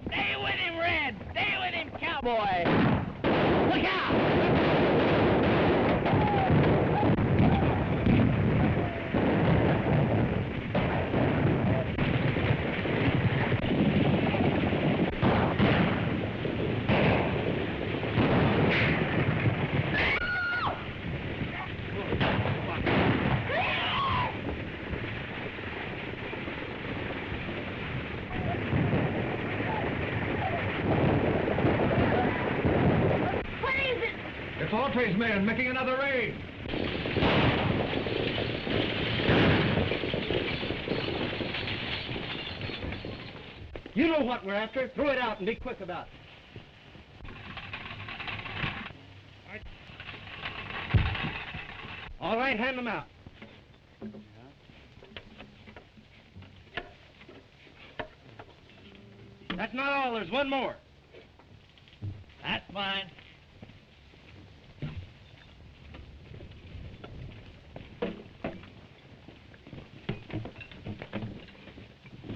Stay with him, Red! Stay with him, cowboy! Look out! It's Autry's men making another raid. You know what we're after. Throw it out and be quick about it. All right, hand them out. That's not all. There's one more. That's fine.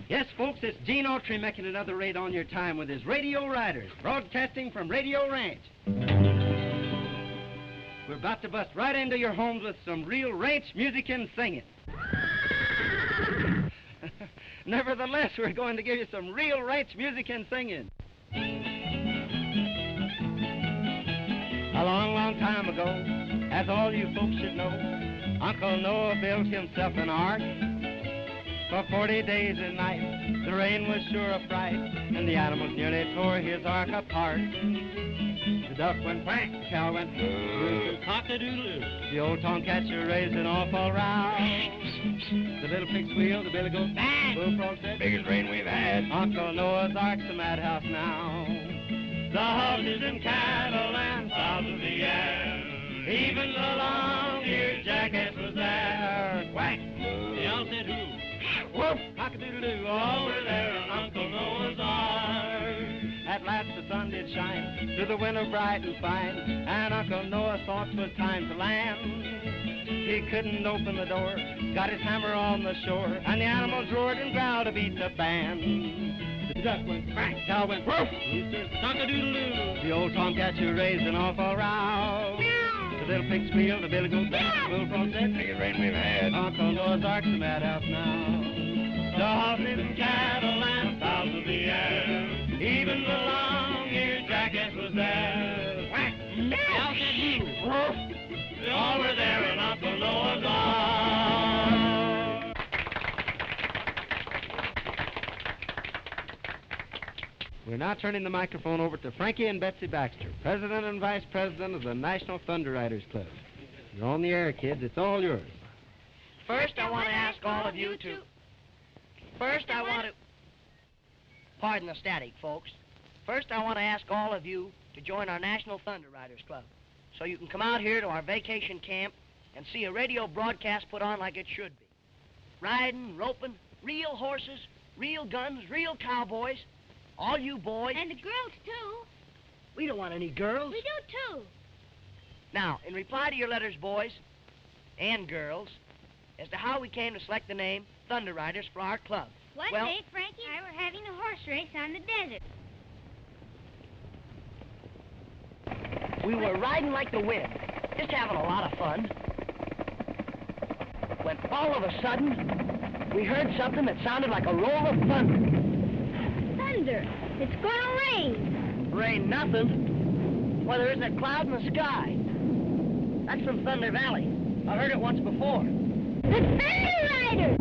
Yes, folks, it's Gene Autry making another raid on your time with his Radio Riders, broadcasting from Radio Ranch. We're about to bust right into your homes with some real ranch music and singing. Nevertheless, we're going to give you some real ranch music and singing. A long, long time ago, as all you folks should know, Uncle Noah built himself an ark. For 40 days and nights, the rain was sure a fright, and the animals nearly tore his ark apart. The duck went quack, the cow went rooster, cock-a-doodle-doo. The old tomcat sure raised an awful row. The little pig squealed, the billy goat bang, bullfrog said, biggest rain we've had. Uncle Noah's ark's a madhouse now. The horses and cattle and fowls of the air, even the long-eared jackass was there. Quack, the owl said who? Whoop, cock-a-doodle-doo, all were there on Uncle Noah's ark. At last the sun did shine through the window bright and fine, and Uncle Noah thought 'twas time to land. He couldn't open the door, got his hammer on the shore, and the animals roared and growled to beat the band. The duck went quack, cow went woof, rooster cock-a-doodle-doo. The old tomcat sure raised an awful row. The little pig squealed, the billy goat bang, the bullfrog said, biggest rain we've had. Uncle Noah's ark's a madhouse now. The horses and cattle and fowls of the air, even the long-eared jackass was there. Quack! The owl said who? Woof! They all were there in Uncle Noah's ark. We're now turning the microphone over to Frankie and Betsy Baxter, President and Vice President of the National Thunder Riders Club. You're on the air, kids. It's all yours. First, I want to ask all of you to... First, I want to... Pardon the static, folks. First, I want to ask all of you to join our National Thunder Riders Club so you can come out here to our vacation camp and see a radio broadcast put on like it should be. Riding, roping, real horses, real guns, real cowboys, all you boys. And the girls, too. We don't want any girls. We do, too. Now, in reply to your letters, boys and girls, as to how we came to select the name Thunder Riders for our club. One Well- day, Frankie and I were having a horse race on the desert. We were riding like the wind, just having a lot of fun. When all of a sudden, we heard something that sounded like a roll of thunder. Thunder! It's gonna rain! Rain nothing. Why, there isn't a cloud in the sky. That's from Thunder Valley. I heard it once before. The Thunder Riders!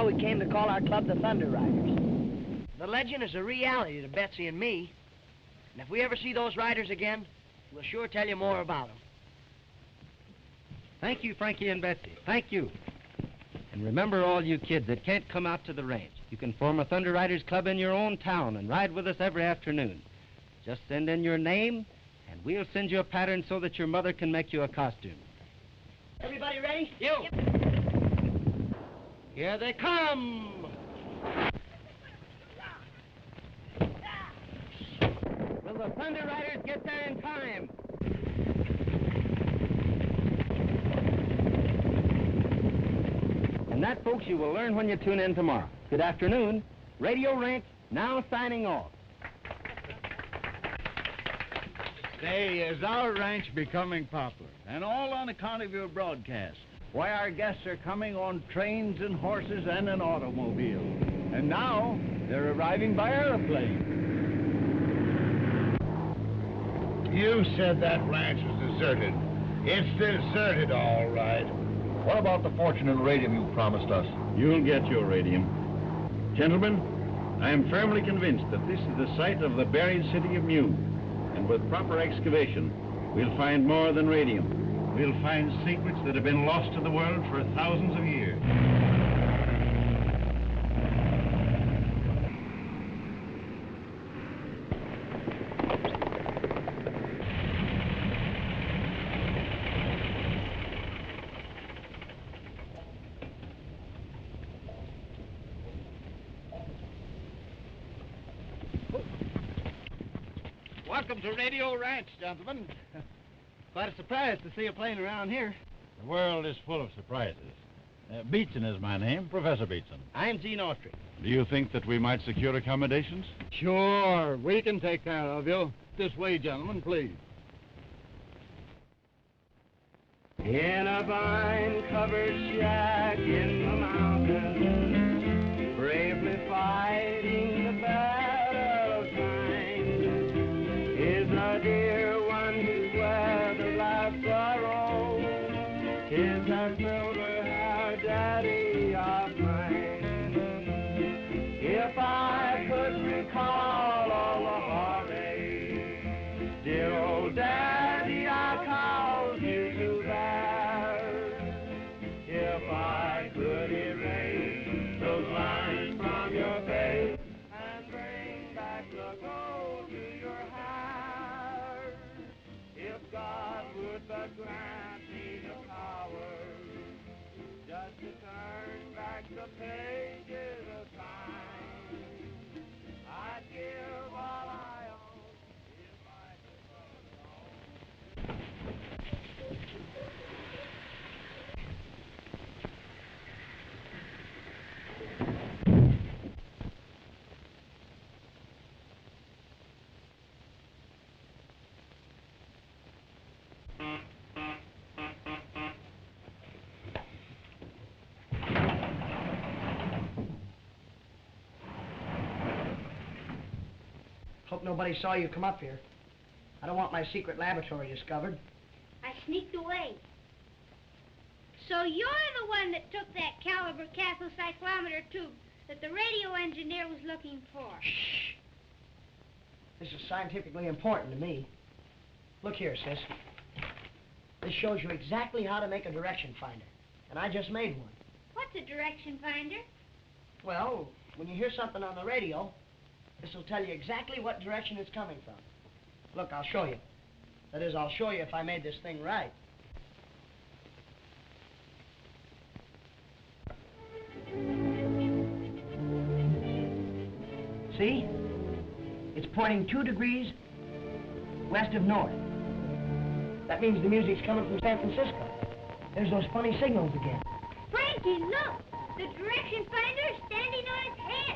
We came to call our club the Thunder Riders. The legend is a reality to Betsy and me. And if we ever see those riders again, we'll sure tell you more about them. Thank you, Frankie and Betsy. Thank you. And remember, all you kids that can't come out to the range, you can form a Thunder Riders Club in your own town and ride with us every afternoon. Just send in your name, and we'll send you a pattern so that your mother can make you a costume. Everybody ready? You! Here they come! Will the Thunder Riders get there in time? And that, folks, you will learn when you tune in tomorrow. Good afternoon. Radio Ranch now signing off. Say, is our ranch becoming popular? And all on account of your broadcast. Why, our guests are coming on trains and horses and an automobile. And now, they're arriving by airplane. You said that ranch was deserted. It's deserted, all right. What about the fortune and radium you promised us? You'll get your radium. Gentlemen, I am firmly convinced that this is the site of the buried city of Mew. And with proper excavation, we'll find more than radium. We'll find secrets that have been lost to the world for thousands of years. Welcome to Radio Ranch, gentlemen. Quite a surprise to see a plane around here. The world is full of surprises. Beetson is my name, Professor Beetson. I'm Gene Autry. Do you think that we might secure accommodations? Sure, we can take care of you. This way, gentlemen, please. In a vine-covered shack in the mountains, bravely fighting the battle of time, is a dear one who's weathered life's sorrow. Is that silver-haired daddy of mine. If I could recall all the heartache, dear old daddy, I called you to bear. If I could erase those lines from your face and bring back the gold to your hair, if God would but grant me the power just to turn back the pages of time, I'd give all I own if I could but know. Hope nobody saw you come up here. I don't want my secret laboratory discovered. I sneaked away. So you're the one that took that caliber cathode-cyclometer tube that the radio engineer was looking for. Shh. This is scientifically important to me. Look here, sis. This shows you exactly how to make a direction finder. And I just made one. What's a direction finder? Well, when you hear something on the radio, this will tell you exactly what direction it's coming from. Look, I'll show you. That is, I'll show you if I made this thing right. See? It's pointing 2 degrees west of north. That means the music's coming from San Francisco. There's those funny signals again. Frankie, look! The direction finder is standing on its head.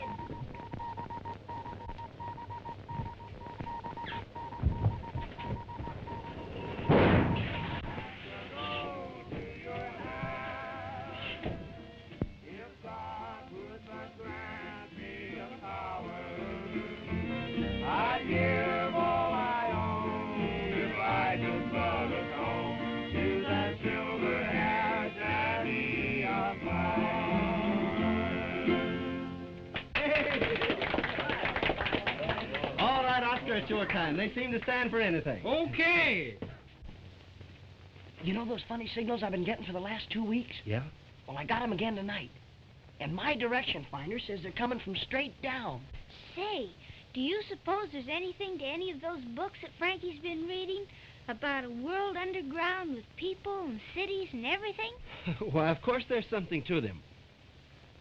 I give all I own if I just love a comb to that silver hair daddy of mine. All right, I'll stretch your time. They seem to stand for anything. Okay. You know those funny signals I've been getting for the last 2 weeks? Yeah? Well, I got them again tonight. And my direction finder says they're coming from straight down. Say, do you suppose there's anything to any of those books that Frankie's been reading about a world underground with people and cities and everything? Why, of course there's something to them.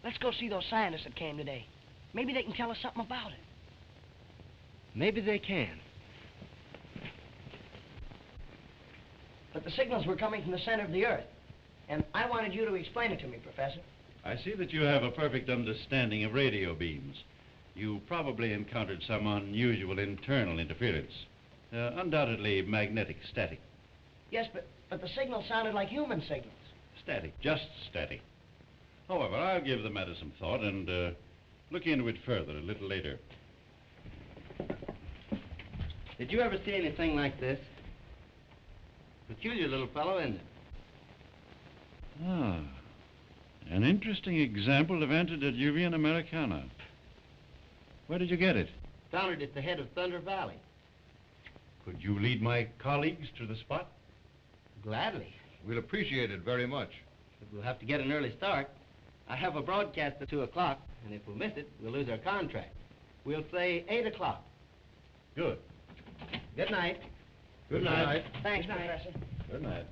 Let's go see those scientists that came today. Maybe they can tell us something about it. Maybe they can. But the signals were coming from the center of the Earth. And I wanted you to explain it to me, Professor. I see that you have a perfect understanding of radio beams. You probably encountered some unusual internal interference. Undoubtedly magnetic static. Yes, but the signals sounded like human signals. Static, just static. However, I'll give the matter some thought and look into it further a little later. Did you ever see anything like this? Peculiar little fellow, isn't it? Ah, an interesting example of antediluvian Americana. Where did you get it? Found it at the head of Thunder Valley. Could you lead my colleagues to the spot? Gladly. We'll appreciate it very much. But we'll have to get an early start. I have a broadcast at 2 o'clock, and if we miss it, we'll lose our contract. We'll say 8 o'clock. Good. Good night. Good night. Thanks, Good night. Professor. Good night.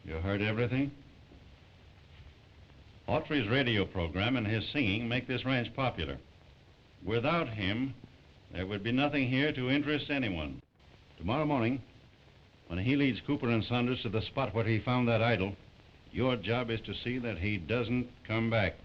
You heard everything? Autry's radio program and his singing make this ranch popular. Without him, there would be nothing here to interest anyone. Tomorrow morning, when he leads Cooper and Saunders to the spot where he found that idol, your job is to see that he doesn't come back.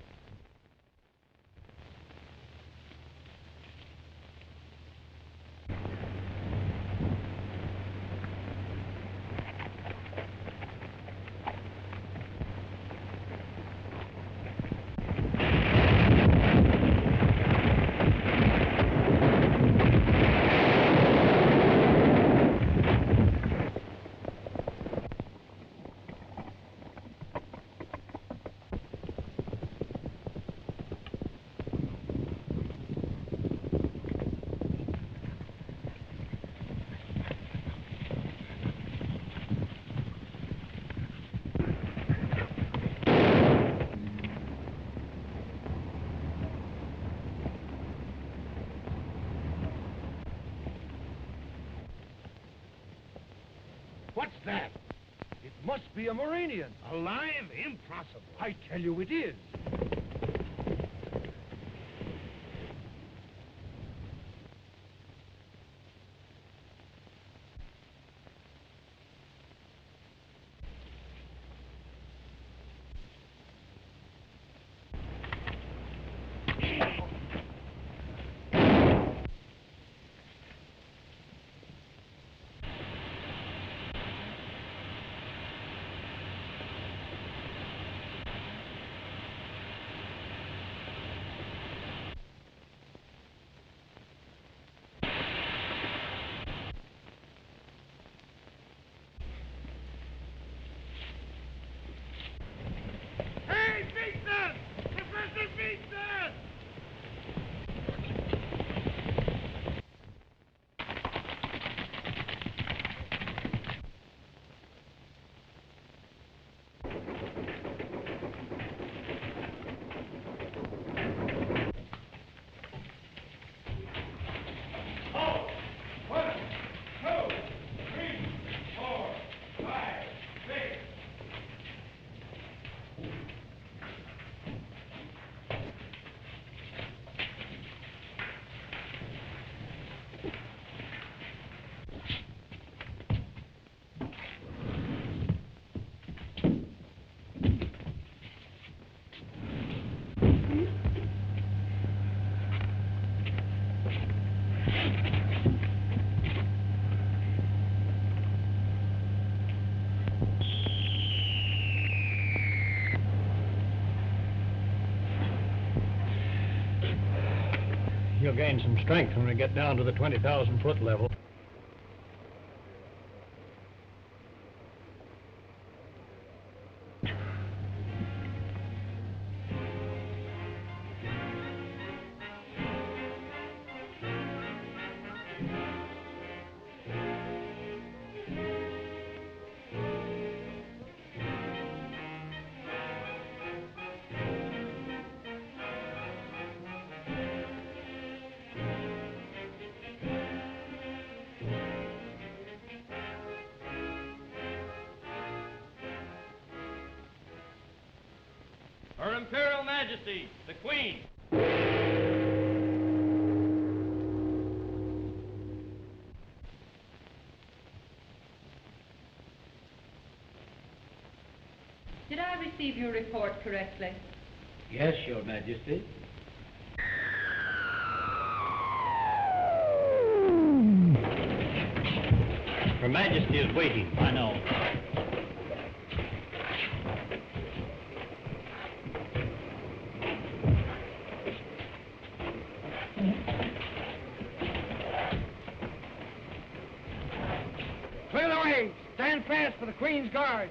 What's that? It must be a Marinian. Alive? Impossible. I tell you it is. You'll gain some strength when we get down to the 20,000-foot level. Her Imperial Majesty, the Queen. Did I receive your report correctly? Yes, Your Majesty. Her Majesty is waiting. I know. Clear the way. Stand fast for the Queen's Guard.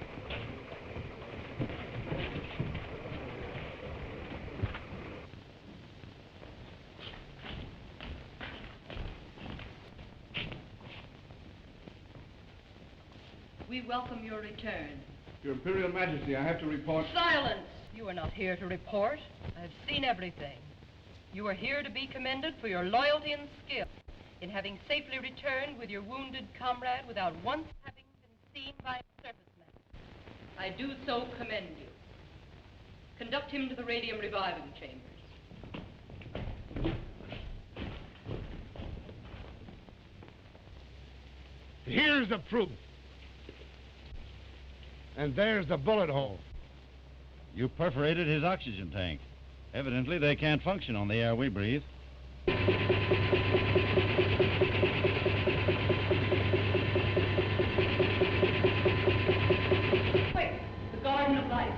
We welcome your return. Your Imperial Majesty, I have to report... Silence! You are not here to report. I have seen everything. You are here to be commended for your loyalty and skill in having safely returned with your wounded comrade without once having been seen by a surface man. I do so commend you. Conduct him to the radium reviving chambers. Here's the proof. And there's the bullet hole. You perforated his oxygen tank. Evidently, they can't function on the air we breathe. Quick, the Garden of Life.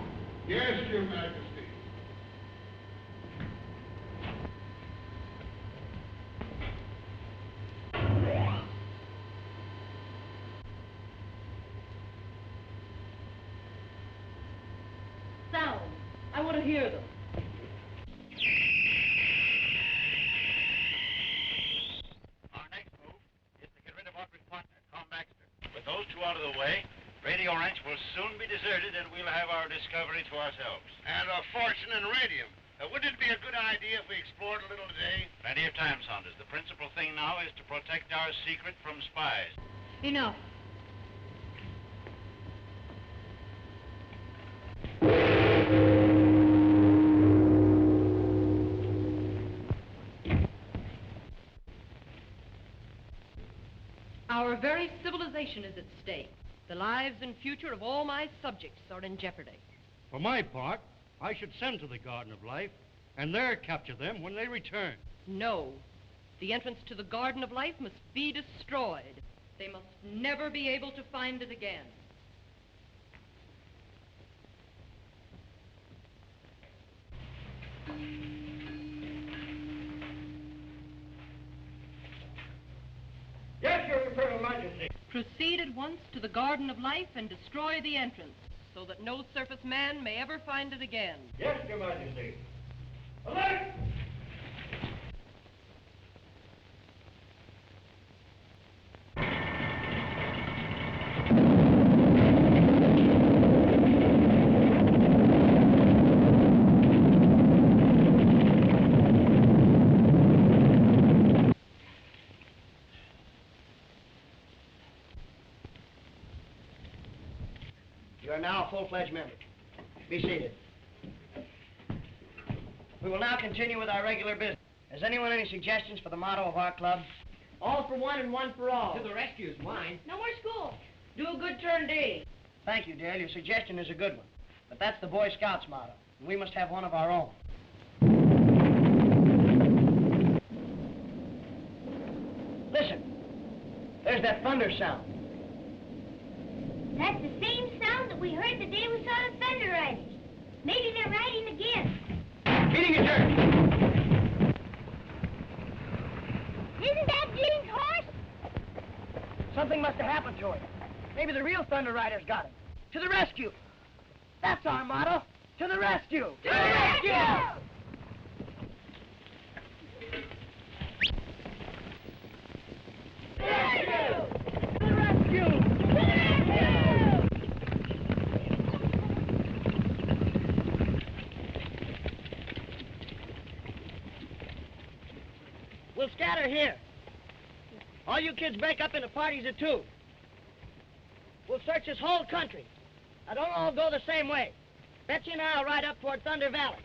Yes, Your Majesty. Sound. I want to hear them. Our next move is to get rid of Audrey's partner, Tom Baxter. With those two out of the way, Radio Ranch will soon be deserted and we'll have our discovery to ourselves. And a fortune in radium. Wouldn't it be a good idea if we explored a little today? Plenty of time, Saunders. The principal thing now is to protect our secret from spies. Enough. Our very civilization is at stake. The lives and future of all my subjects are in jeopardy. For my part, I should send to the Garden of Life and there capture them when they return. No. The entrance to the Garden of Life must be destroyed. They must never be able to find it again. Yes, Your Imperial Majesty. Proceed at once to the Garden of Life and destroy the entrance, so that no surface man may ever find it again. Yes, Your Majesty. Alert! You are now a full-fledged member. Be seated. We will now continue with our regular business. Has anyone any suggestions for the motto of our club? All for one and one for all. To the rescue is mine. No more school. Do a good turn day. Thank you, Dale. Your suggestion is a good one. But that's the Boy Scouts motto, and we must have one of our own. Listen. There's that thunder sound. That's the same sound that we heard the day we saw the Thunder Riders. Maybe they're riding again. Beating a turn. to happen to it. Maybe the real Thunder Riders got him. To the rescue. That's our motto. To the rescue. To the rescue! To the rescue! To the rescue! We'll scatter here. All you kids break up into parties of 2. We'll search this whole country. Now, don't all go the same way. Betsy and I'll ride up toward Thunder Valley.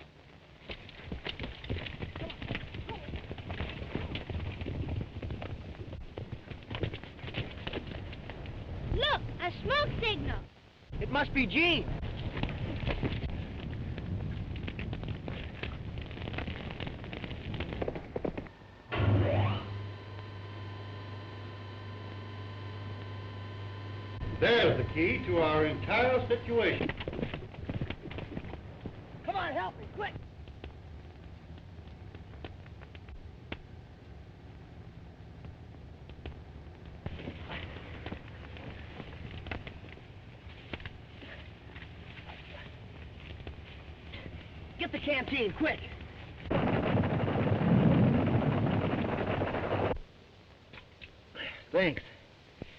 Look, a smoke signal. It must be Gene. There's the key to our entire situation. Come on, help me, quick. Get the canteen, quick. Thanks.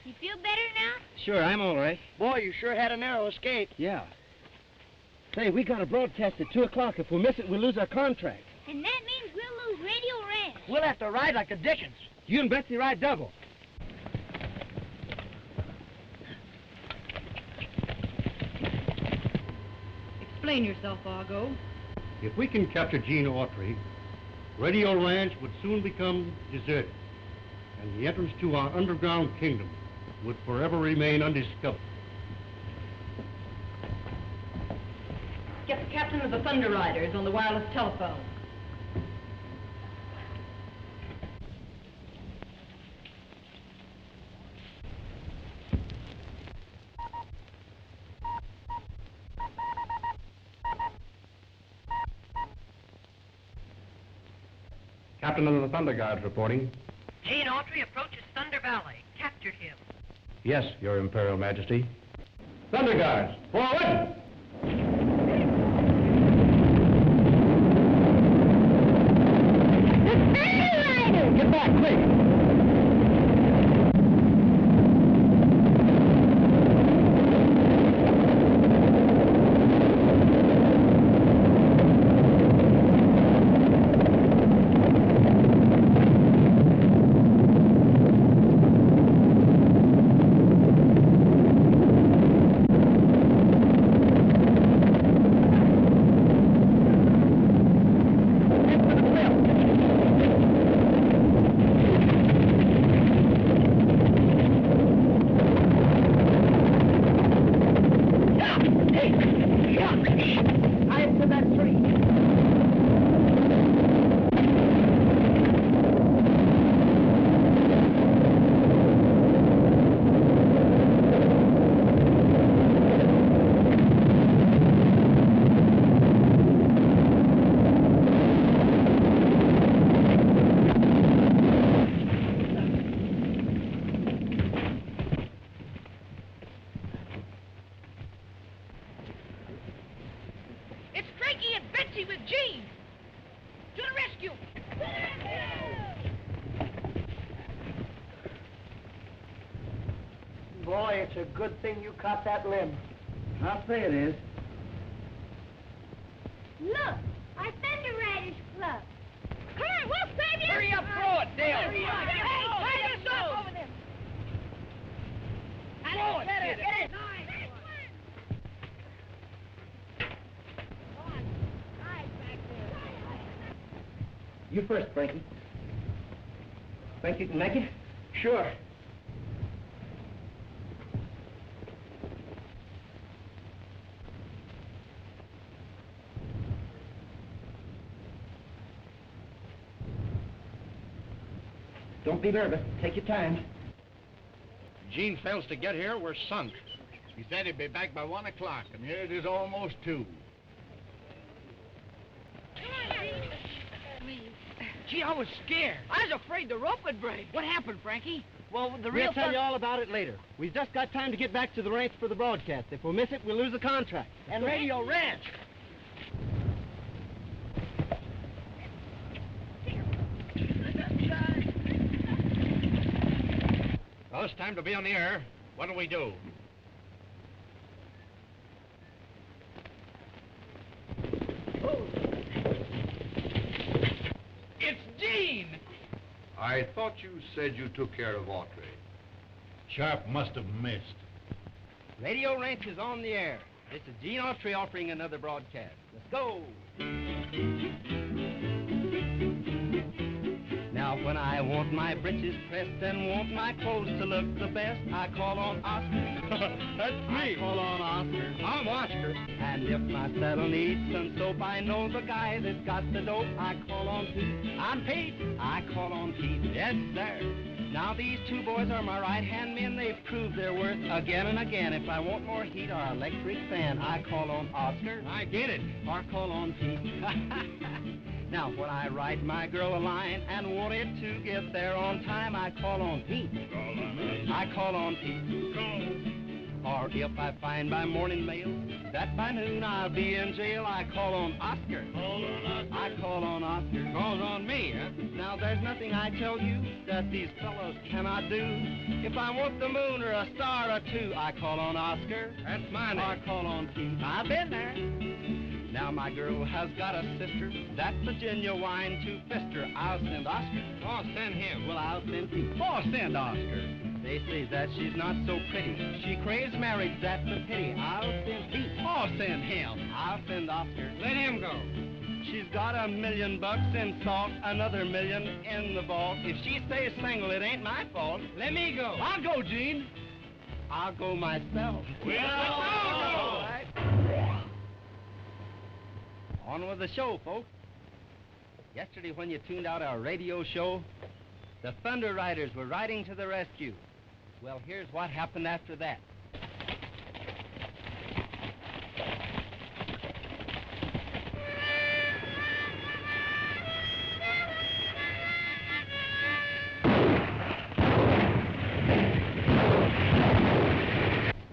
You feel better now? Sure, I'm all right. Boy, you sure had a narrow escape. Yeah. Say, we got a broadcast at 2 o'clock. If we miss it, we'll lose our contract. And that means we'll lose Radio Ranch. We'll have to ride like the Dickens. You and Betsy ride double. Explain yourself, Argo. If we can capture Gene Autry, Radio Ranch would soon become deserted, and the entrance to our underground kingdom would forever remain undiscovered. Get the captain of the Thunder Riders on the wireless telephone. Captain of the Thunder Guards reporting. Gene Autry approaches Thunder Valley. Captured him. Yes, Your Imperial Majesty. Thunder Guards, forward! Get back, quick. Boy, it's a good thing you caught that limb. I'll say it is. Look, our Thunder Riders Club. Come on, we'll save you. Hurry up, throw it, Dale. Hurry up. Hey, Hurry us up over there. Throw it, Get it. kid. Get it. Nice one. You first, Frankie. Think you can make it? Sure. Don't be nervous. Take your time. Gene fails to get here, we're sunk. He said he'd be back by 1 o'clock, and here it is almost 2. Gee, I was scared. I was afraid the rope would break. What happened, Frankie? Well, the We'll real tell fun... you all about it later. We've just got time to get back to the ranch for the broadcast. If we miss it, we'll lose the contract. And Radio Ranch. Well, it's time to be on the air. What do we do? It's Gene! I thought you said you took care of Autry. Sharp must have missed. Radio Ranch is on the air. This is Gene Autry offering another broadcast. Let's go! Now when I want my breeches pressed and want my clothes to look the best, I call on Oscar. That's I call on Oscar. I'm Oscar. And if my saddle needs some soap, I know the guy that's got the dope. I call on Pete. I'm Pete. I call on Pete. Yes, sir. Now these two boys are my right-hand men. They've proved their worth again and again. If I want more heat or electric fan, I call on Oscar. I get it. Or call on Pete. Now, when I write my girl a line and want it to get there on time, I call on Pete. I call on Pete. Or if I find by morning mail that by noon I'll be in jail, I call on Oscar. I call on Oscar. Calls on me, huh? Now, there's nothing I tell you that these fellows cannot do. If I want the moon or a star or two, I call on Oscar. That's my name. Or call on Pete. I've been there. Now my girl has got a sister that's a genuine two-fister. I'll send Oscar. Oh, send him. Well, I'll send Pete. Oh, send Oscar. They say that she's not so pretty. She craves marriage, that's a pity. I'll send Pete. Oh, send him. I'll send Oscar. Let him go. She's got $1 million in salt, another $1 million in the vault. If she stays single, it ain't my fault. Let me go. I'll go, Gene. I'll go myself. All right. On with the show, folks. Yesterday, when you tuned out our radio show, the Thunder Riders were riding to the rescue. Well, here's what happened after that.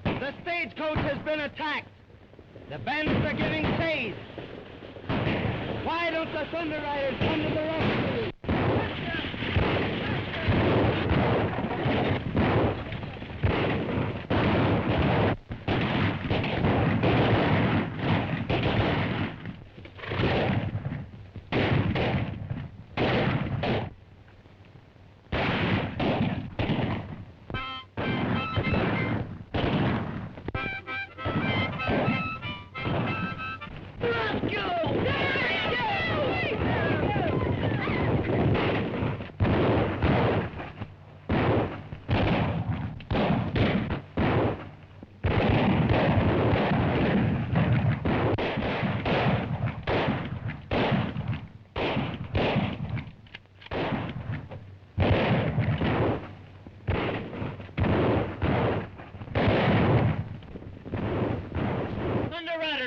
The stagecoach has been attacked. The bandits are getting chased. Why don't the Thunder Riders come to the rescue?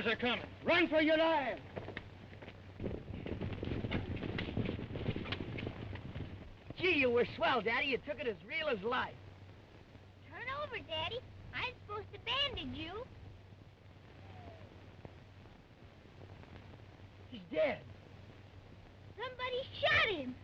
Are coming. Run for your lives! Gee, you were swell, Daddy. You took it as real as life. Turn over, Daddy. I'm supposed to bandage you. He's dead. Somebody shot him.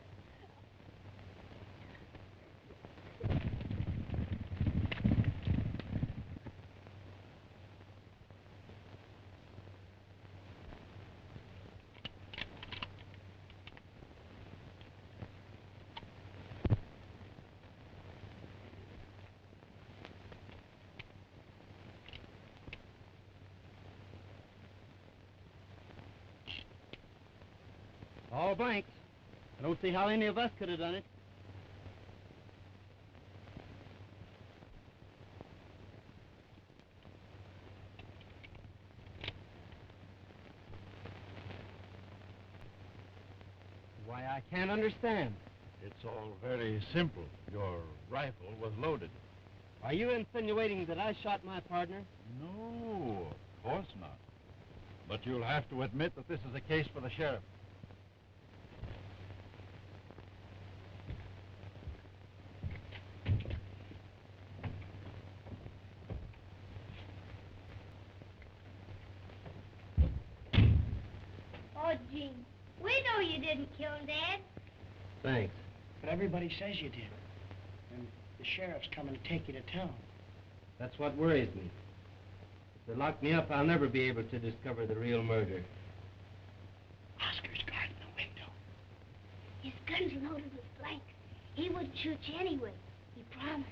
All blanks. I don't see how any of us could have done it. Why, I can't understand. It's all very simple. Your rifle was loaded. Are you insinuating that I shot my partner? No, of course not. But you'll have to admit that this is a case for the sheriff. Oh, Gene, we know you didn't kill him, Dad. Thanks. But everybody says you did. And the sheriff's coming to take you to town. That's what worries me. If they lock me up, I'll never be able to discover the real murder. Oscar's guarding the window. His gun's loaded with blanks. He wouldn't shoot you anyway. He promised.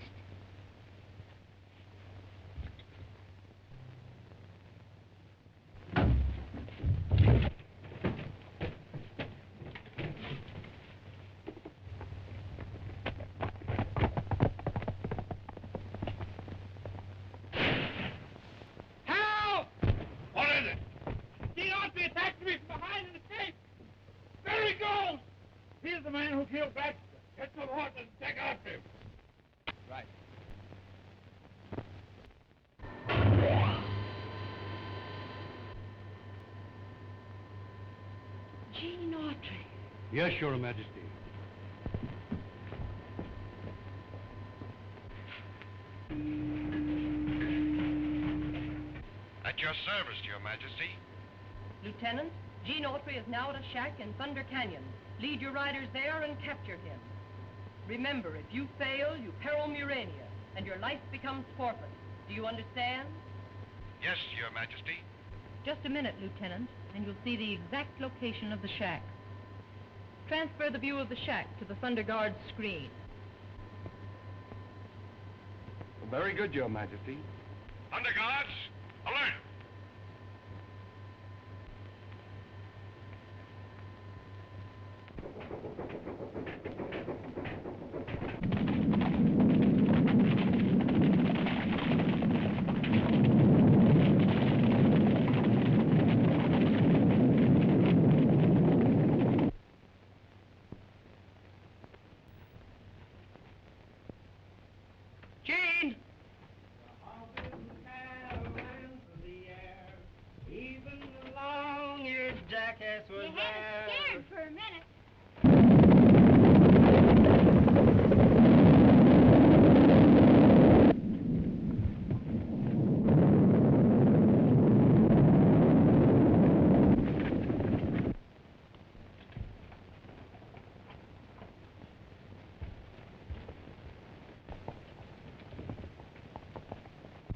Help! What is it? Gene Autry attacked me from behind in the safe. There he goes! He's the man who killed Baxter. Get to the horse and take after him. Right. Gene Autry. Yes, Your Majesty. At your service, Your Majesty. Lieutenant, Gene Autry is now at a shack in Thunder Canyon. Lead your riders there and capture him. Remember, if you fail, you peril Murania, and your life becomes forfeit. Do you understand? Yes, Your Majesty. Just a minute, Lieutenant, and you'll see the exact location of the shack. Transfer the view of the shack to the Thunder Guard's screen. Very good, Your Majesty. Under guards, alert! Gene! Even the long-eared jackass was You had us scared for a minute.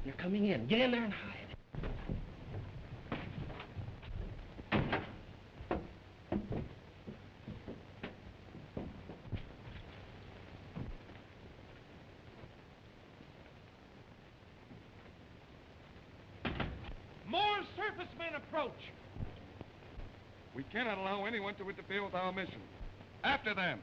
They're coming in. Get in there and hide. More surface men approach. We cannot allow anyone to interfere with our mission. After them.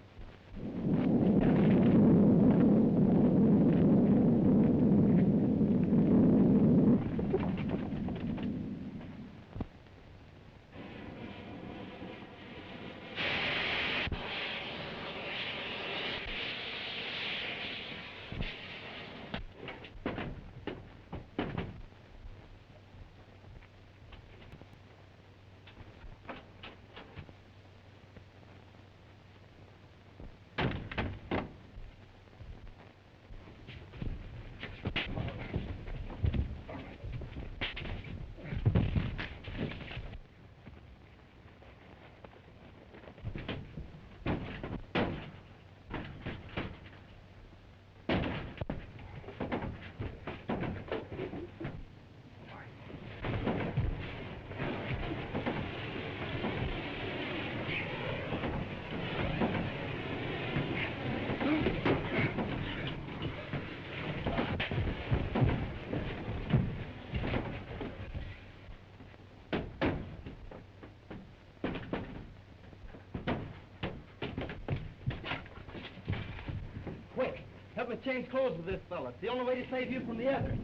Quick, help me change clothes with this fella. It's the only way to save you from the others.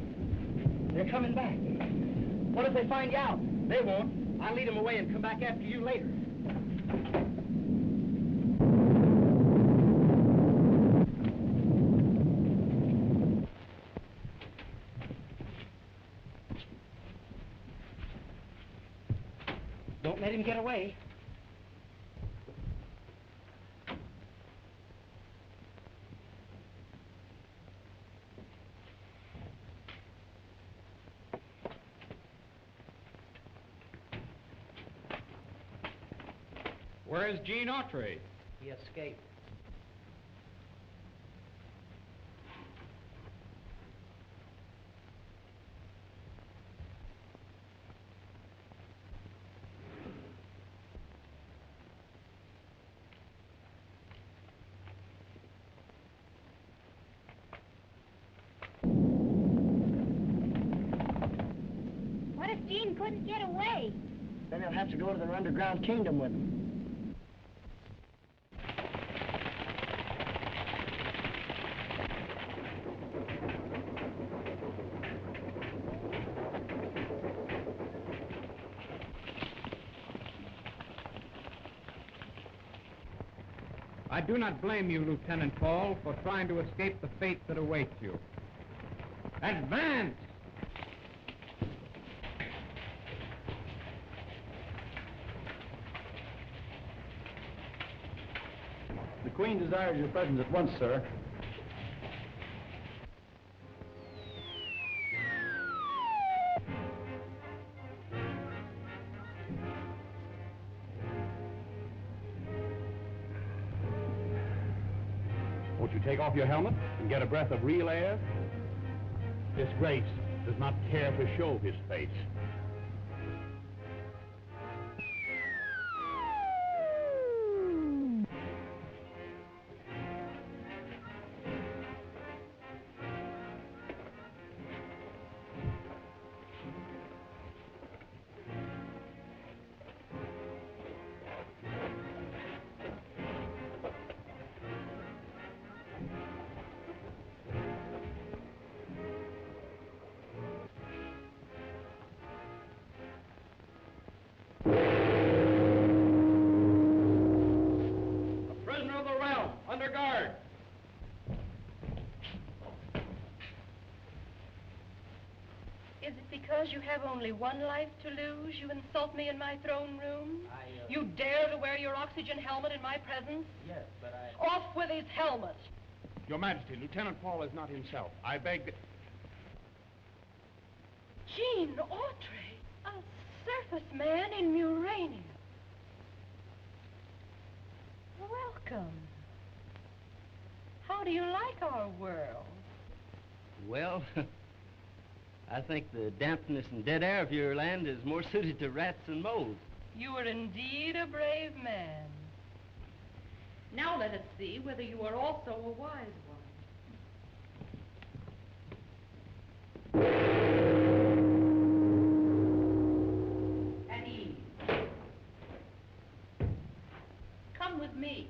They're coming back. What if they find you out? They won't. I'll lead them away and come back after you later. Don't let him get away. Where's Gene Autry? He escaped. What if Gene couldn't get away? Then he'll have to go to their underground kingdom with him. I do not blame you, Lieutenant Paul, for trying to escape the fate that awaits you. Advance! The Queen desires your presence at once, sir. Won't you take off your helmet and get a breath of real air? This Grace does not care to show his face. Prisoner of the realm, under guard. Is it because you have only one life to lose you insult me in my throne room? You dare to wear your oxygen helmet in my presence? Yes, but Off with his helmet! Your Majesty, Lieutenant Paul is not himself. I beg... Gene Autry, a surface man in Murania. Welcome. How do you like our world? Well, I think the dampness and dead air of your land is more suited to rats and moles. You are indeed a brave man. Now let us see whether you are also a wise one. At ease. Come with me.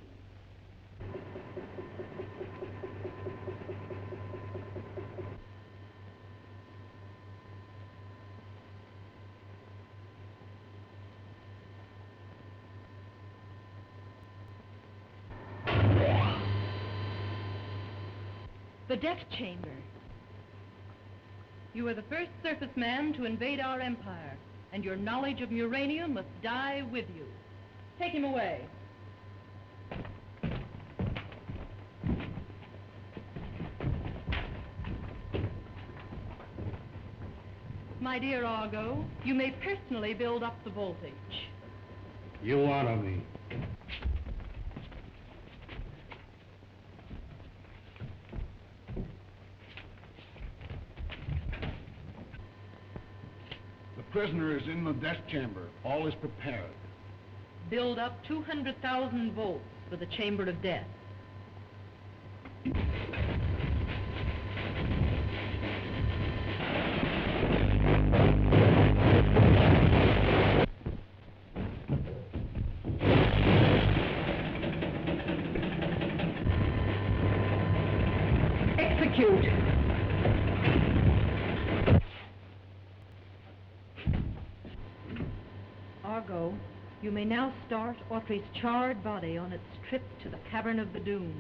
The death chamber. You are the first surface man to invade our empire, and your knowledge of Murania must die with you. Take him away. My dear Argo, you may personally build up the voltage. You honor me. The prisoner is in the death chamber. All is prepared. Build up 200,000 volts for the chamber of death. Execute. Argo, you may now start Autry's charred body on its trip to the Cavern of the Doomed.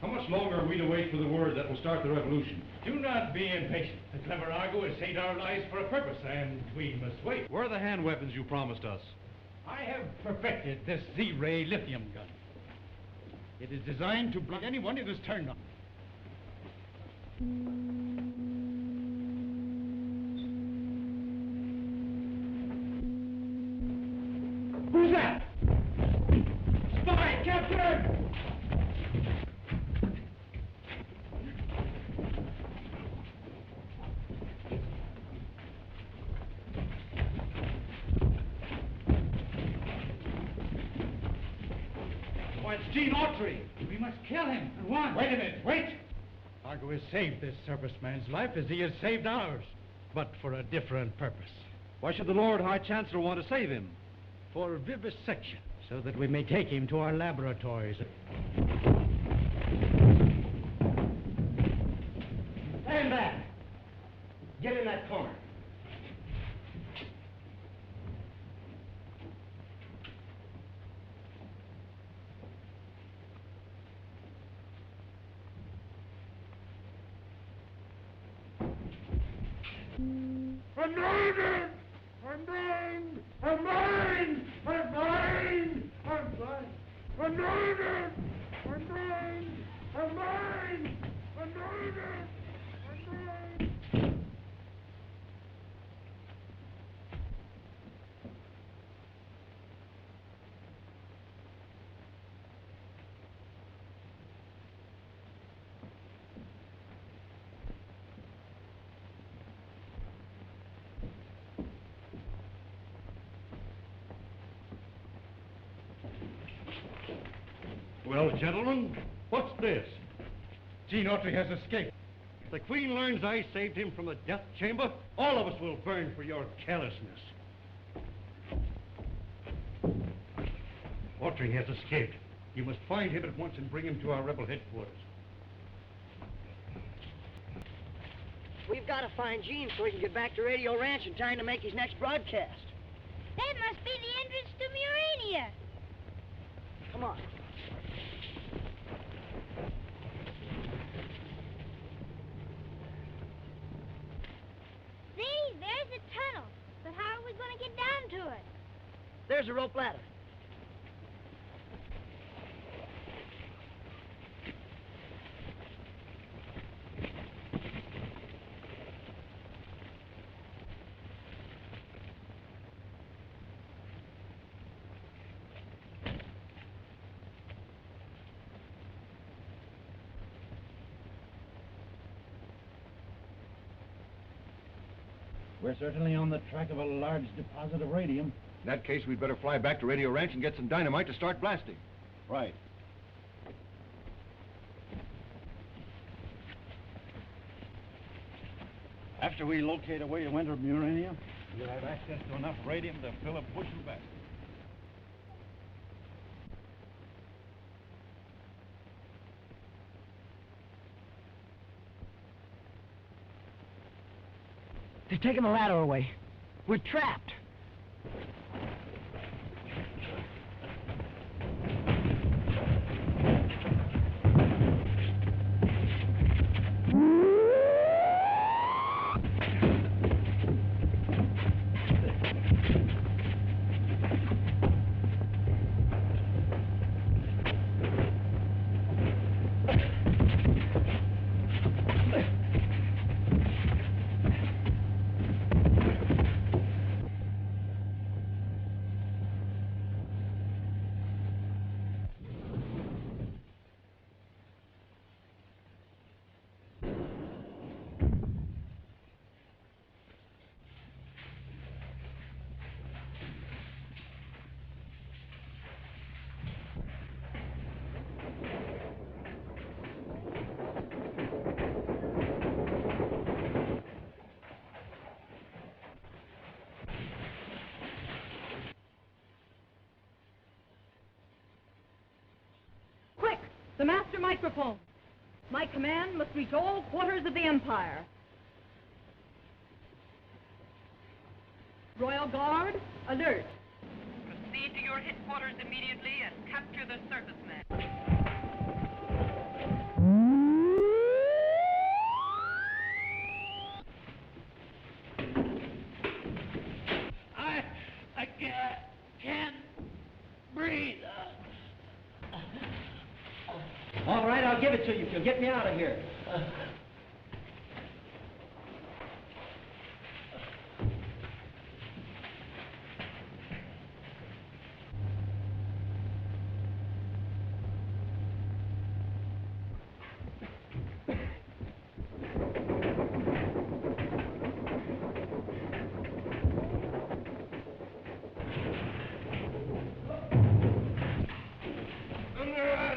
How much longer are we to wait for the word that will start the revolution? Do not be impatient. The clever Argo has saved our lives for a purpose, and we must wait. Where are the hand weapons you promised us? I have perfected this Z-ray lithium gun. It is designed to block anyone it is turned on. Gene Autry. We must kill him at once. Wait a minute, wait! Argo has saved this serviceman's life as he has saved ours, but for a different purpose. Why should the Lord High Chancellor want to save him? For vivisection, so that we may take him to our laboratories. Stand back. Get in that corner. I'm mine! I'm mine! I'm mine! I'm mine! I'm mine! I'm mine! I'm mine! I'm mine! I'm mine! I'm mine! Well, gentlemen, what's this? Gene Autry has escaped. If the Queen learns I saved him from the death chamber, all of us will burn for your carelessness. Autry has escaped. You must find him at once and bring him to our rebel headquarters. We've got to find Gene so he can get back to Radio Ranch in time to make his next broadcast. That must be the entrance to Murania. Come on. See, there's the tunnel. But how are we going to get down to it? There's a rope ladder. We're certainly on the track of a large deposit of radium. In that case, we'd better fly back to Radio Ranch and get some dynamite to start blasting. Right. After we locate a way to enter Murania, we'll have access to enough radium to fill a bushel basket. They've taken the ladder away. We're trapped. Quick! The master microphone. My command must reach all quarters of the Empire. Royal Guard, alert. Proceed to your headquarters immediately and capture the surface man. I can't breathe. All right, I'll give it to you if you'll get me out of here. Under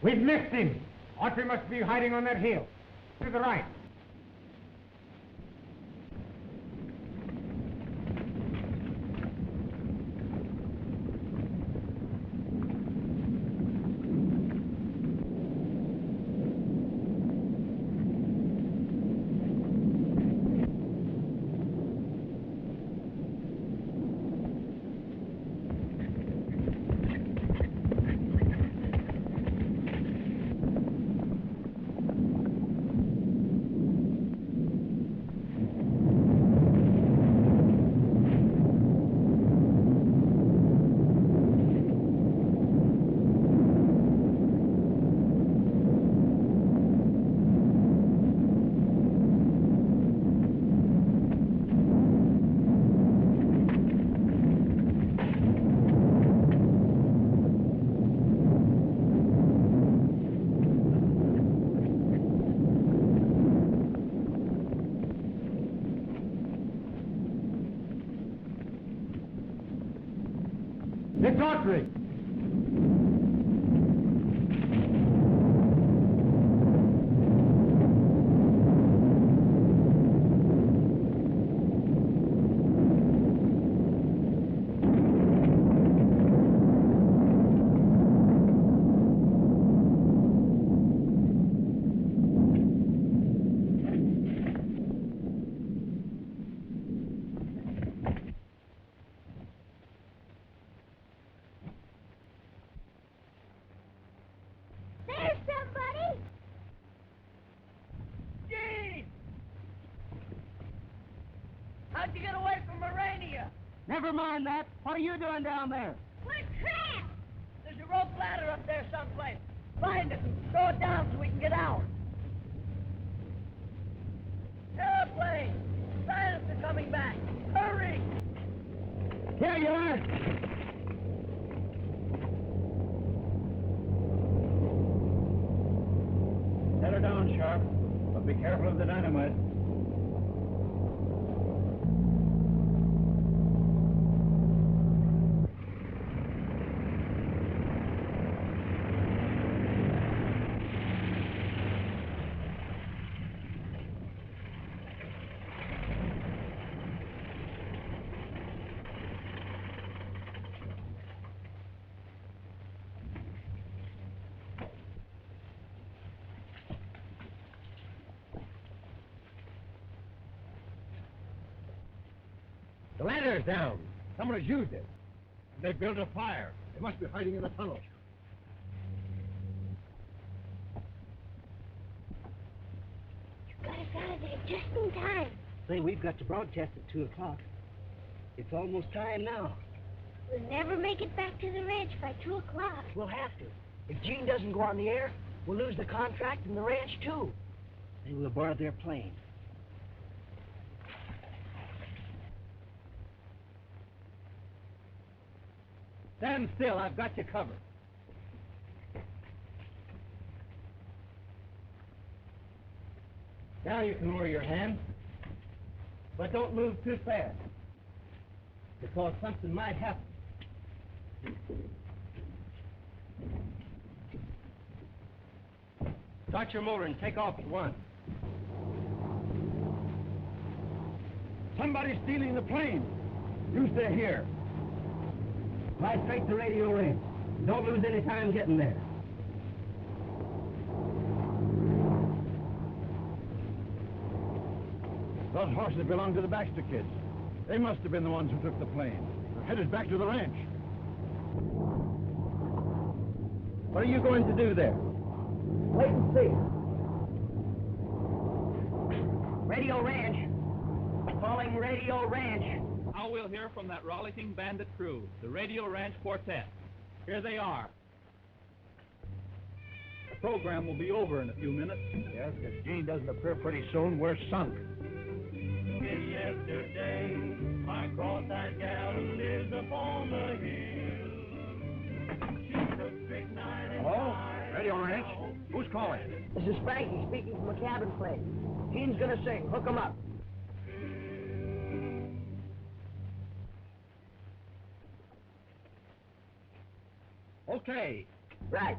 We've missed him. Autry must be hiding on that hill. To the right. It's Autry. There's somebody! Gene! How'd you get away from Morania? Never mind that. What are you doing down there? We're trapped! There's a rope ladder up there someplace. Find it and throw it down so we can get out. Airplane! Scientists are coming back. Hurry! Here you are. Set her down, Sharp. But be careful of the dynamite. The ladder's down. Someone has used it. They built a fire. They must be hiding in the tunnel. You got us out of there just in time. Say, we've got to broadcast at 2 o'clock. It's almost time now. We'll never make it back to the ranch by 2 o'clock. We'll have to. If Gene doesn't go on the air, we'll lose the contract and the ranch, too. They will borrow their plane. Stand still. I've got you covered. Now you can lower your hand. But don't move too fast. Because something might happen. Start your motor and take off at once. Somebody's stealing the plane. You stay here. Fly straight to Radio Range. Don't lose any time getting there. Those horses belong to the Baxter kids. They must have been the ones who took the plane. They're headed back to the ranch. What are you going to do there? Wait and see. Radio Ranch. Calling Radio Ranch. Now we'll hear from that rollicking bandit crew, the Radio Ranch Quartet. Here they are. The program will be over in a few minutes. Yes, if Gene doesn't appear pretty soon, we're sunk. Yesterday, I cross-eyed gal who lives upon the hill. She took strychnine and Hello? Radio Ranch? Who's calling? This is Frankie speaking from a cabin plane. Gene's gonna sing. Hook 'em up. Okay. Right.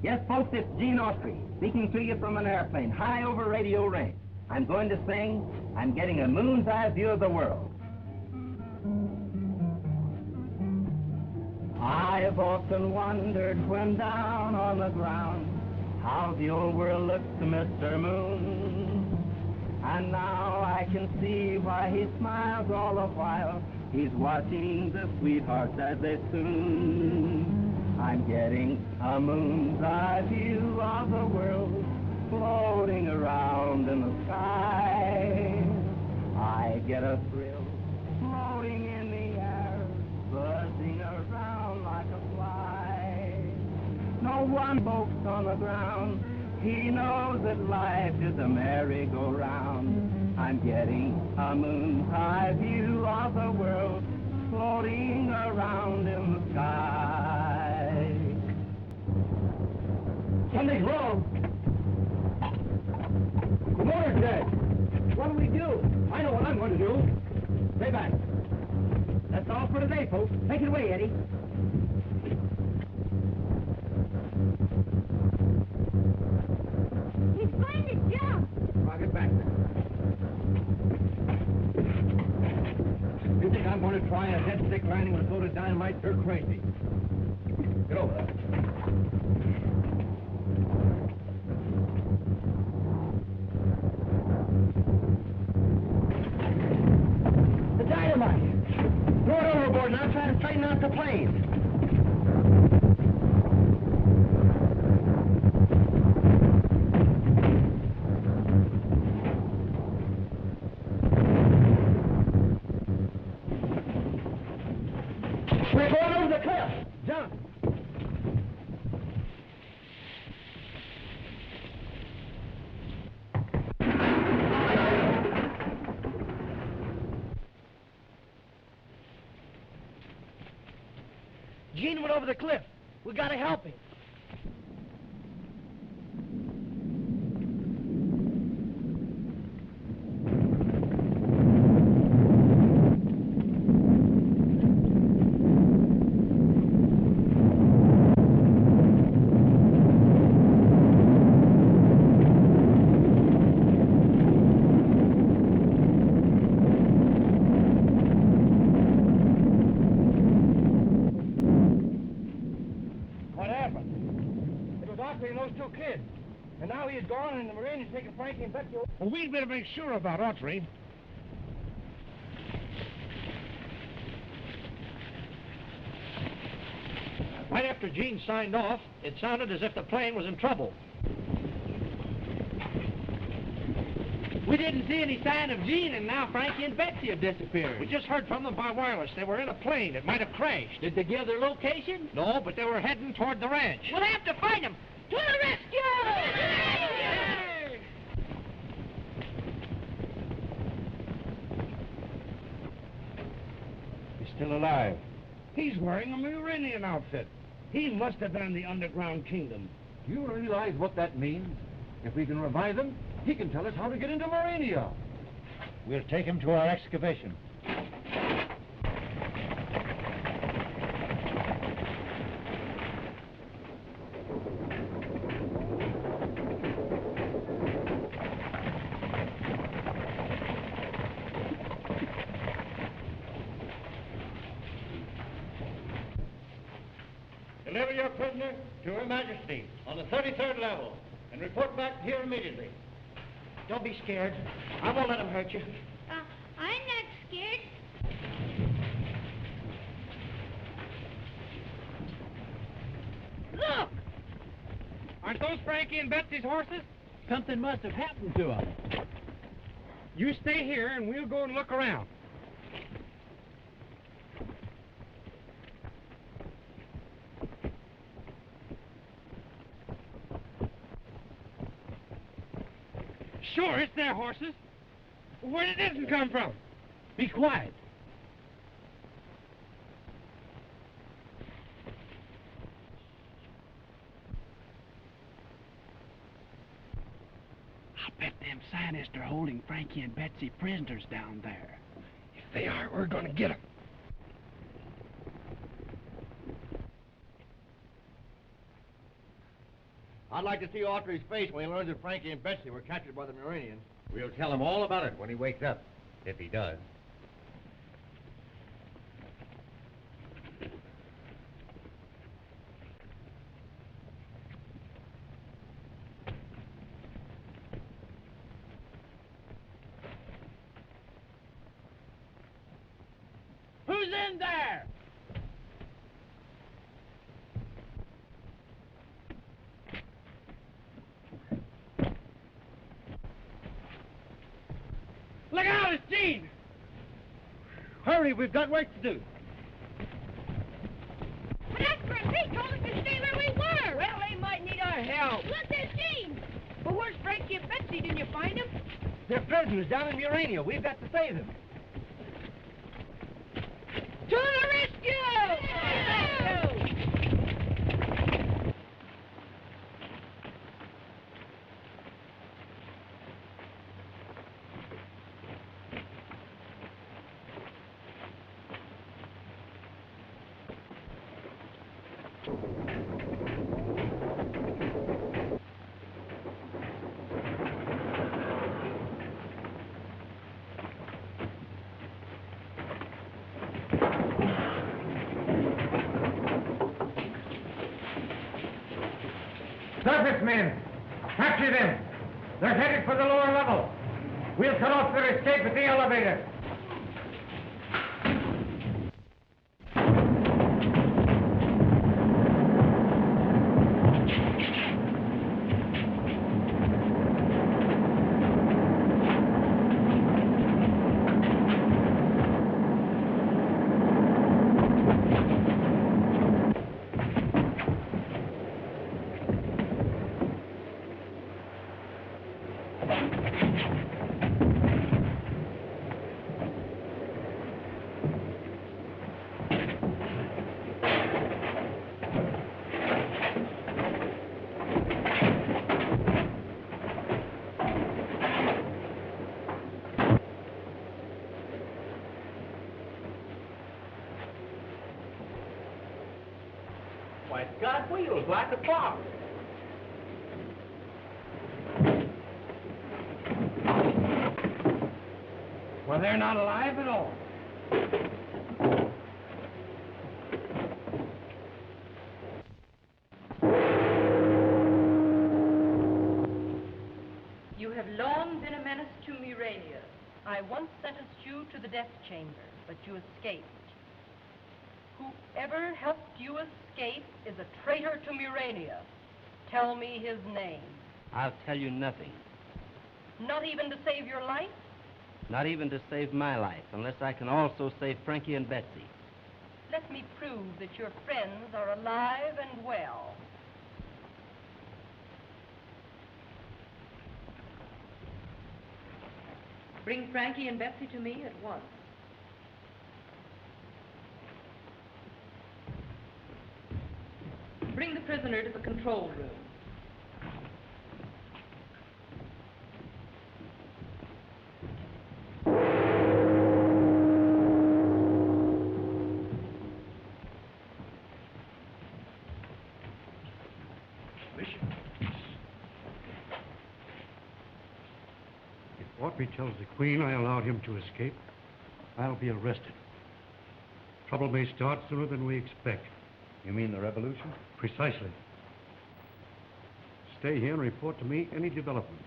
Yes, folks, it's Gene Autry, speaking to you from an airplane high over Radio Range. I'm going to sing, I'm getting a moon's eye view of the world. I've often wondered when down on the ground how the old world looks to Mr. Moon. And now I can see why he smiles all the while. He's watching the sweethearts as they soon. I'm getting a moon's eye view of the world floating around in the sky. I get a thrill floating in the air, buzzing around like a fly. No one folks on the ground, he knows that life is a merry-go-round. I'm getting a moon's eye view of the world floating around in the sky. Something's wrong. The motor's dead. What do we do? I know what I'm going to do. Stay back. That's all for today, folks. Take it away, Eddie. He's going to jump. I'll get back there. You think I'm going to try a dead stick landing with a load of dynamite? You're crazy. Get over there. The dynamite! Throw it overboard and I'll try to straighten out the plane. We're going over the cliff. Jump. Gene went over the cliff. We gotta help him. What happened? It was Autry and those two kids. And now he is gone and the Marine is taking Frankie and Betsy. Well, we'd better make sure about Autry. Right after Gene signed off, it sounded as if the plane was in trouble. We didn't see any sign of Gene, and now Frankie and Betsy have disappeared. We just heard from them by wireless. They were in a plane. It might have crashed. Did they give their location? No, but they were heading toward the ranch. We'll have to find him. To the rescue! He's still alive. He's wearing a Muranian outfit. He must have been in the underground kingdom. Do you realize what that means? If we can revive him, he can tell us how to get into Marania. We'll take him to our excavation. Deliver your prisoner to Her Majesty on the 33rd level and report back here immediately. Don't be scared. I won't let him hurt you. I'm not scared. Look! Aren't those Frankie and Betsy's horses? Something must have happened to them. You stay here, and we'll go and look around. Sure, it's their horses. Where did this one come from? Be quiet. I bet them scientists are holding Frankie and Betsy prisoners down there. If they are, we're going to get them. I'd like to see Autry's face when he learns that Frankie and Betsy were captured by the Muranians. We'll tell him all about it when he wakes up, if he does. Who's in there? Look out, it's Gene! Hurry, we've got work to do. But that's for he told us to stay where we were. Well, they might need our help. Look, there's Gene. But where's Frankie and Betsy? Didn't you find them? They're prisoners down in Urania. We've got to save them. To the rescue! Surface men! Capture them! They're headed for the lower level. We'll cut off their escape at the elevator. Why, it's got wheels like a clock. Well, they're not alive at all. You have long been a menace to Murania. I once sentenced you to the death chamber, but you escaped. Whoever helped you escape is a traitor to Murania. Tell me his name. I'll tell you nothing. Not even to save your life? Not even to save my life, unless I can also save Frankie and Betsy. Let me prove that your friends are alive and well. Bring Frankie and Betsy to me at once. Bring the prisoner to the control room. If Autry tells the Queen I allowed him to escape, I'll be arrested. Trouble may start sooner than we expect. You mean the revolution? Precisely. Stay here and report to me any developments.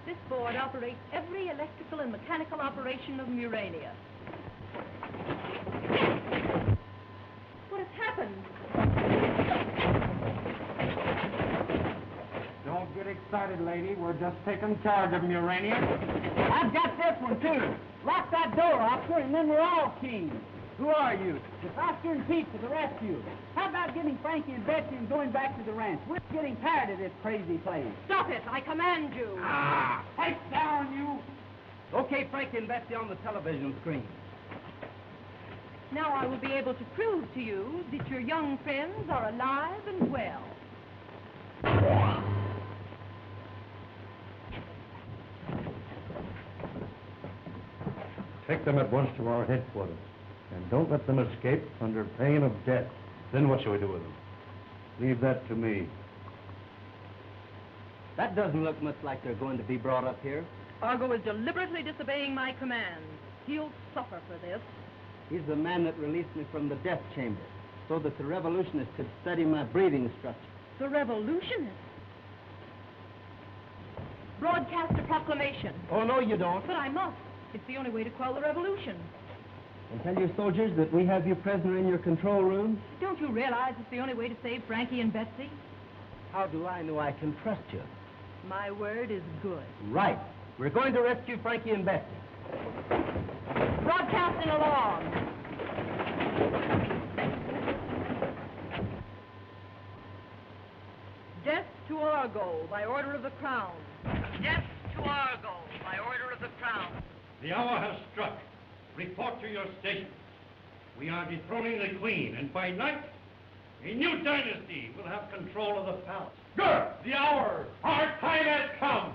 This board operates every electrical and mechanical operation of Murania. What has happened? Don't get excited, lady. We're just taking charge of Murania. I've got this one, too. Lock that door, officer, and then we're all keen. Who are you? It's Oscar and Pete to the rescue. How about getting Frankie and Betsy and going back to the ranch? We're getting tired of this crazy place. Stop it! I command you! Heck down, you! Okay, Frankie and Betsy on the television screen. Now I will be able to prove to you that your young friends are alive and well. Take them at once to our headquarters. And don't let them escape under pain of death. Then what shall we do with them? Leave that to me. That doesn't look much like they're going to be brought up here. Argo is deliberately disobeying my commands. He'll suffer for this. He's the man that released me from the death chamber so that the revolutionists could study my breathing structure. The revolutionists? Broadcast a proclamation. Oh, no, you don't. But I must. It's the only way to quell the revolution. And tell your soldiers that we have you prisoner in your control room. Don't you realize it's the only way to save Frankie and Betsy? How do I know I can trust you? My word is good. Right. We're going to rescue Frankie and Betsy. Broadcasting along. Death to Argo by order of the Crown. Death to Argo by order of the Crown. The hour has struck. Report to your station. We are dethroning the Queen, and by night, a new dynasty will have control of the palace. Good! The hour! Our time has come!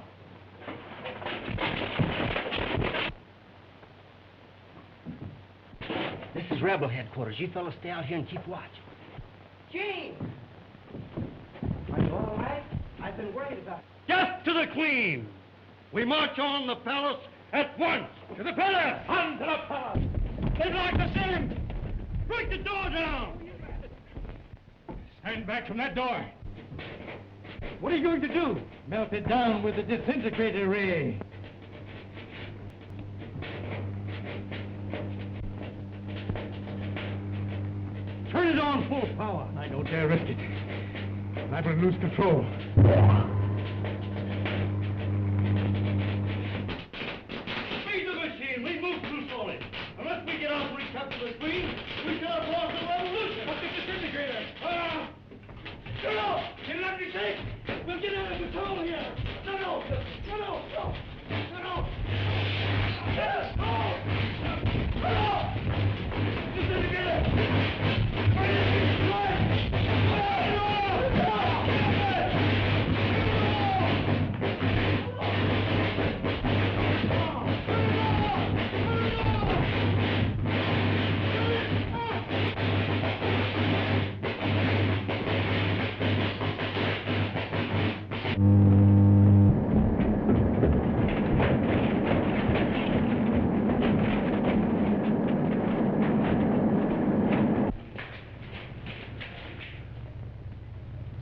This is Rebel headquarters. You fellas stay out here and keep watch. Gene! Are you all right? I've been worried about you. Death to the Queen! We march on the palace at once! To the palace! On to the palace! They'd like to send him! Break the door down! Stand back from that door! What are you going to do? Melt it down with the disintegrator ray. Turn it on full power. I don't dare risk it. I will lose control. Speed the machine! We move too slowly. Unless we get out and recapture the Queen, we shall have lost the revolution. What's the disintegrator? No! Get it up your safe! We'll get out of control here! No!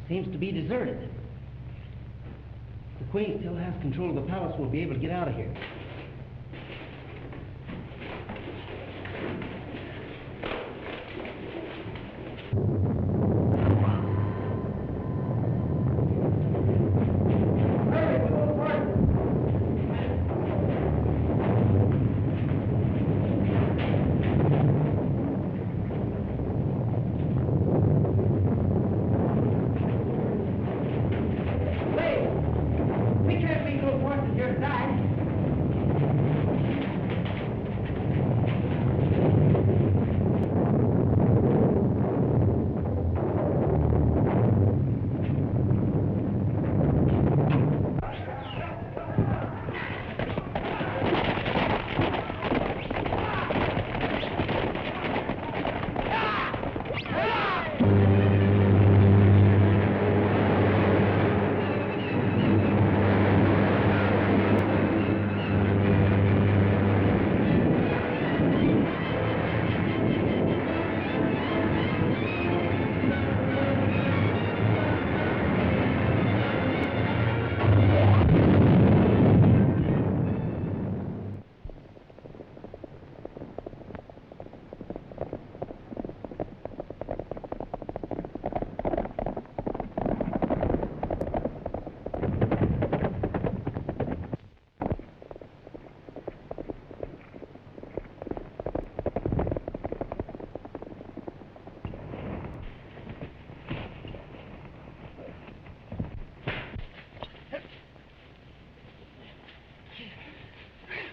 Seems to be deserted. The Queen still has control of the palace. We'll be able to get out of here.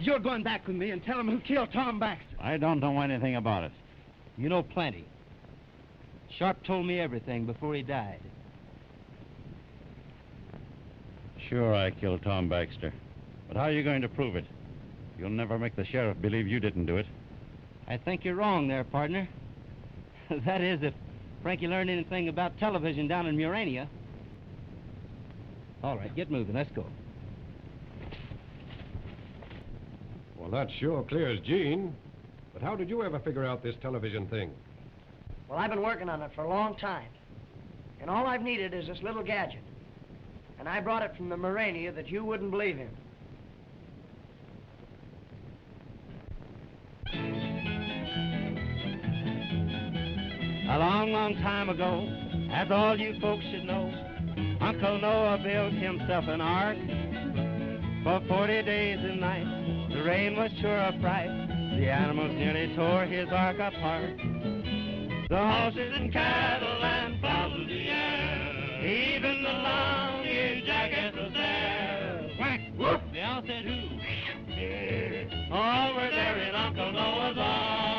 You're going back with me and tell him who killed Tom Baxter. I don't know anything about it. You know plenty. Sharp told me everything before he died. Sure, I killed Tom Baxter. But how are you going to prove it? You'll never make the sheriff believe you didn't do it. I I think you're wrong there, partner. That is, if Frankie learned anything about television down in Murania. All right, get moving. Let's go. Well, that sure clears Gene. But how did you ever figure out this television thing? Well, I've been working on it for a long time. And all I've needed is this little gadget. And I brought it from the Murania that you wouldn't believe in. A long, long time ago, as all you folks should know, Uncle Noah built himself an ark. For 40 days and nights, the rain was sure a fright. The animals nearly tore his ark apart. The horses and cattle and fowls of the air, even the long-eared jackass was there. Quack, whoop, they all said who? All were there in Uncle Noah's ark.